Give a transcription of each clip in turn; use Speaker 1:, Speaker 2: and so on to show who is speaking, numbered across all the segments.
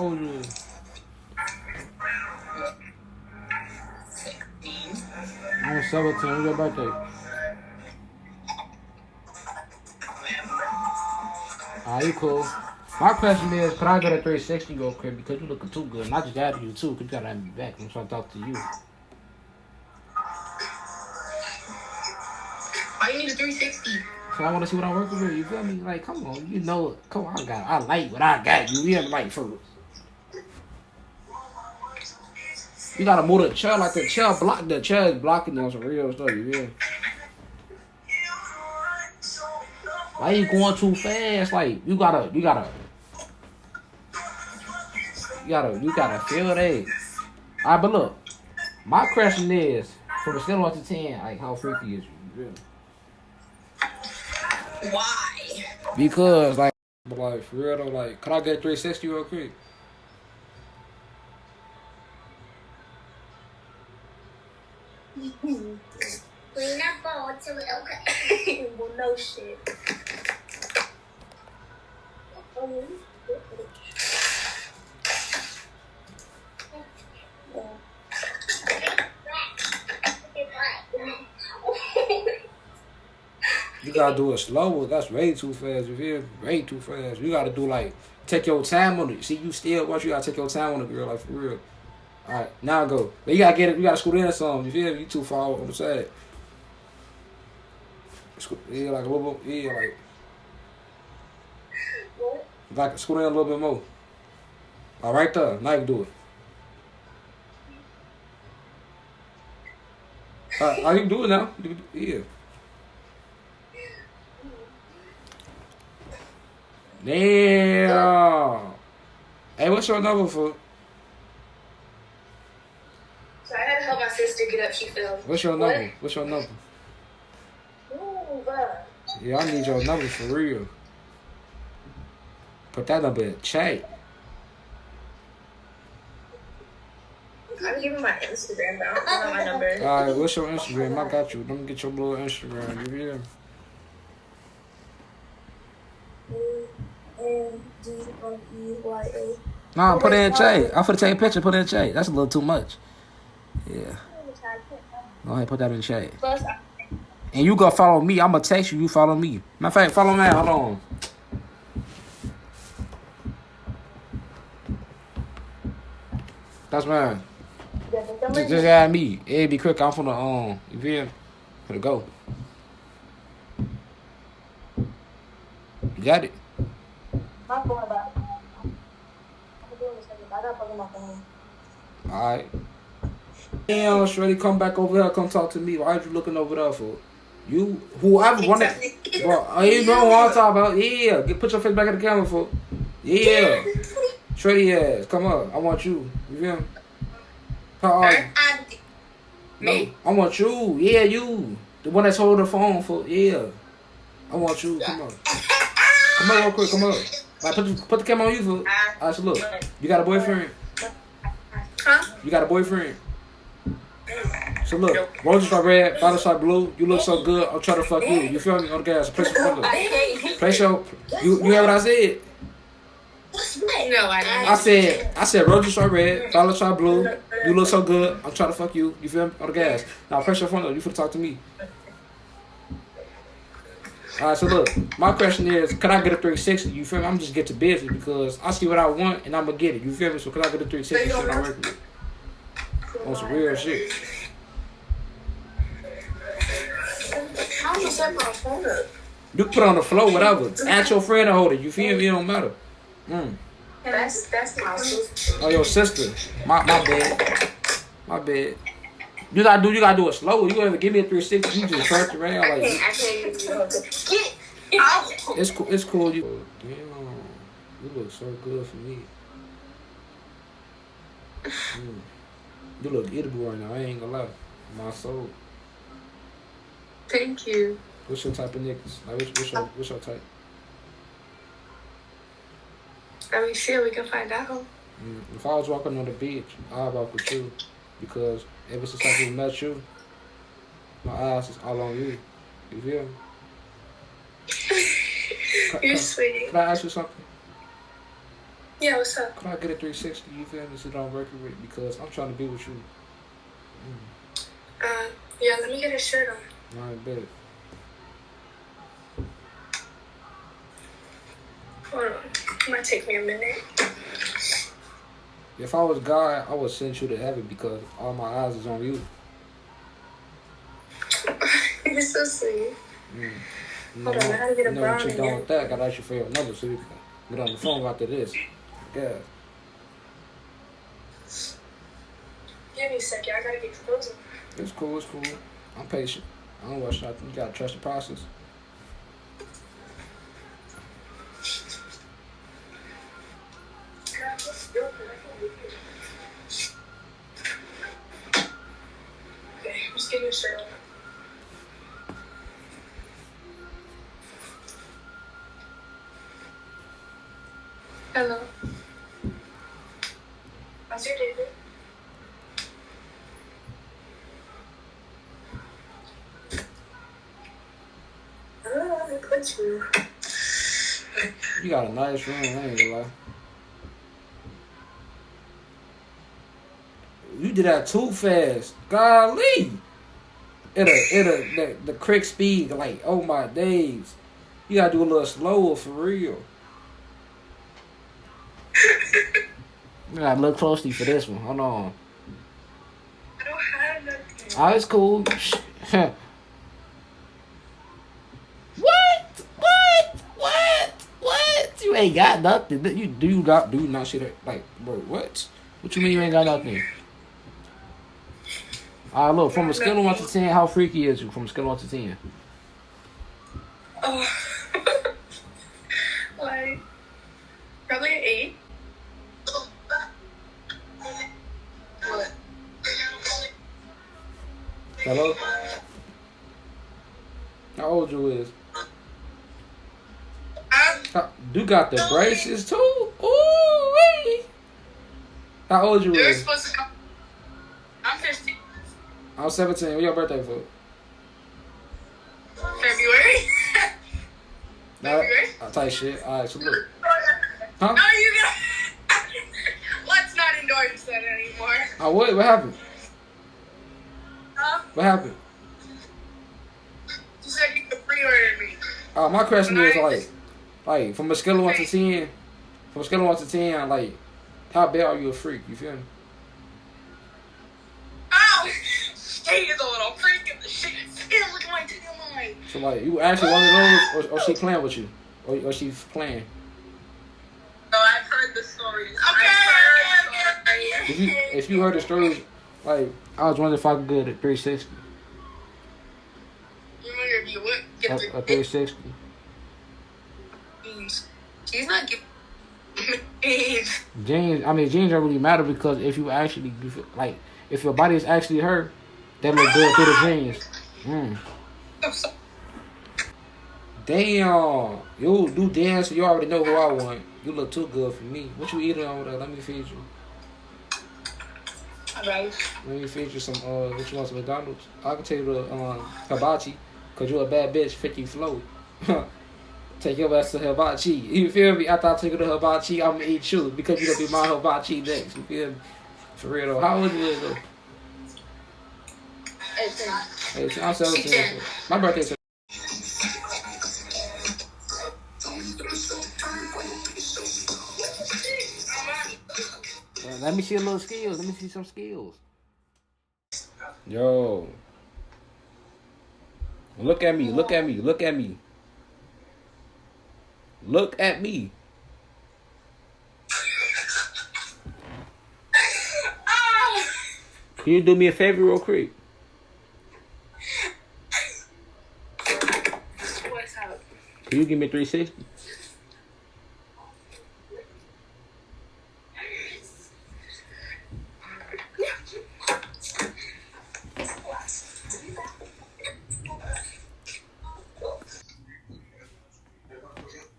Speaker 1: old you is? I'm 17. When's your birthday? You cool. My question is, could I get a 360 real quick? Because you looking too good. And I just added you too, because you gotta have me back. I'm trying to talk to you.
Speaker 2: Why you need a 360?
Speaker 1: So I want to see what I'm working with. You feel me? Like, come on. You know, come on. I like what I got. You feel me? Like, first. You gotta move the chair like the chair block. The chair is blocking on some real stuff. You feel me? Why you going too fast? Like, you gotta feel that. Alright, but look, my question is, from a scale of 1 to 10, like, how freaky is you?
Speaker 2: Why?
Speaker 1: Because, like, for real though, like, could I get 360 real quick?
Speaker 2: We're not going to it, okay? Well, no shit.
Speaker 1: You gotta do it slower. That's way too fast. You feel me? Way too fast. You gotta do like take your time on it. See, you still watch. You gotta take your time on it, girl. Like for real. All right, now go. But you gotta get it. You gotta scoot in some. You feel me? You too far on the side. Yeah, like a little bit. Yeah, like scoot in a little bit more. All right there. Now you can do it. All right, you can do it now. Yeah. Damn. Hey, what's your number for?
Speaker 2: So I had to help my sister get up. She fell.
Speaker 1: What's your number? What's your number?
Speaker 2: Ooh,
Speaker 1: yeah, I need your number for real. Put that number in chat.
Speaker 2: I'm giving my Instagram, but I don't know my number.
Speaker 1: Alright, what's your Instagram? I got you. Let me get your little Instagram. You hear me?
Speaker 2: N-D-O-E-Y-A.
Speaker 1: Nah, put it in chat. I'm finna take a picture. Put it in chat. That's a little too much. Yeah. Go ahead, put that in chat. And you go follow me. I'm gonna text you. You follow me. Matter of fact, follow me. Hold on. That's mine. Just add me. It'll be quick. I'm finna you feel me? Finna go. You got it.
Speaker 2: My phone about it. I'm doing this. I got fucking my phone.
Speaker 1: Alright. Damn, Shreddy, come back over here. Come talk to me. Why are you looking over there for? You, whoever wanted. Bro, you know what I'm talking about? Yeah. Put your face back at the camera for. Yeah. Shreddy ass. Come on. I want you. You feel me? How are you? No, I want you. Yeah, you. The one that's holding the phone for. Yeah. I want you. Come on. Come on real quick. Come on. Like, put the camera on you for. Alright, so look. You got a boyfriend?
Speaker 2: Huh?
Speaker 1: You got a boyfriend? So look, roses are red, violets are blue. You look so good, I'm trying to fuck you. You feel me? On the gas. Place your. You hear what I said?
Speaker 2: No, I
Speaker 1: didn't. I said roses are red, violets are blue. You look so good, I'm trying to fuck you. You feel me? On the gas. Now press your phone up. You finna talk to me. Alright, so look, my question is, can I get a 360? You feel me? I'm just get to business because I see what I want and I'm gonna get it. You feel me? So can I get a 360? Shit I'm working with. On some real shit.
Speaker 2: How you set my phone up?
Speaker 1: You can put it on the floor, whatever. Ask your friend to hold it. You feel me? It don't matter.
Speaker 2: That's my sister.
Speaker 1: Oh, your sister. My bad. My bad. You gotta do it slow. You ever give me a 360? You just turn around like.
Speaker 2: I can't get out.
Speaker 1: It's cool. You. Damn. You look so good for me. You look edible right now. I ain't gonna lie. My soul.
Speaker 2: Thank you.
Speaker 1: What's your type of niggas? Like, what's your type?
Speaker 2: I mean, shit, we can find out.
Speaker 1: If I was walking on the beach, I'd walk with you. Because ever since I met you, my eyes is all on you. You feel me?
Speaker 2: You're sweet.
Speaker 1: Can I ask you something?
Speaker 3: Yeah, what's up?
Speaker 1: Could I get a 360? You feel me? Sit on record with because I'm trying to be with you.
Speaker 3: Yeah, let me get a shirt on.
Speaker 1: Alright, bet.
Speaker 3: Hold on. It might take me a minute.
Speaker 1: If I was God, I would send you to heaven because all my eyes is on you.
Speaker 3: You're so sweet.
Speaker 1: Hold
Speaker 3: on, I gotta get a brown
Speaker 1: what you done
Speaker 3: again.
Speaker 1: with that? I gotta ask you for your number so we can get on the phone after this. Yeah.
Speaker 3: Give me a second. I gotta get clothes on.
Speaker 1: It's cool, it's cool. I'm patient. I don't rush nothing. You gotta trust the process.
Speaker 3: Okay, I'm just getting a shirt on. Hello. How's your day, babe? Look at you.
Speaker 1: You got a nice room, I ain't gonna lie. You did that too fast. Golly. The crick speed, like, oh my days. You gotta do a little slower for real. You gotta look closely for this one. Hold on.
Speaker 3: I don't have nothing.
Speaker 1: Oh, it's cool. What? You ain't got nothing. You do not see that. Like, bro, what? What you mean you ain't got nothing? Alright, look, from a scale of 1 to 10, how freaky is you? From a scale of 1 to 10.
Speaker 3: Oh. Like, probably an 8. What?
Speaker 1: Hello? How old you is? You got the braces too? Ooh, wee. How old you
Speaker 3: You're
Speaker 1: is?
Speaker 3: supposed to come. I'm 15.
Speaker 1: I'm 17. What your birthday for?
Speaker 3: February. February?
Speaker 1: I'll tell you shit. Alright, so look. Huh?
Speaker 3: No, you got. Let's not endorse that anymore.
Speaker 1: Oh, what? What happened?
Speaker 3: Huh?
Speaker 1: What happened?
Speaker 3: You said you could pre-order me.
Speaker 1: My question is like from a scale of 1 to 10, like, how bad are you a freak? You feel me?
Speaker 3: Oh, she is a little freak in the shit. Look at my timeline.
Speaker 1: So like, you actually one of those, or she playing with you, or she playing?
Speaker 3: No, I've heard the stories. Okay.
Speaker 1: If you heard the stories, like, I was wondering if I could get a 360.
Speaker 3: You wonder if you would get
Speaker 1: A 360.
Speaker 3: She's not giving
Speaker 1: Jeans don't really matter because if you actually, like, if your body is actually her, that look good through the jeans. Damn. You do dance, you already know who I want. You look too good for me. What you eating over there? Let me feed you.
Speaker 3: Alright.
Speaker 1: Let me feed you some, what you want, some McDonald's? I can take you to, hibachi, because you're a bad bitch, 50 flow. Take your ass to hibachi. You feel me? After I take you to hibachi, I'm going to eat you, because you're going to be my hibachi next. You feel me? For real, though. How old you is, though? 18. I'm 17. My birthday's let me see a little skills. Let me see some skills. Yo. Look at me. Look at me. Look at me. Look at me. Can you do me a favor real quick?
Speaker 3: What's up?
Speaker 1: Can you give me a 360?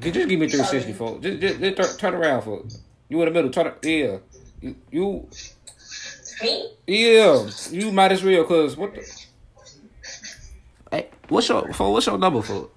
Speaker 1: Just give me 360, folks. Just turn around, folks. You in the middle. Yeah. You.
Speaker 3: Me?
Speaker 1: Yeah. You might as well, cause what the. Hey, what's your number, folks?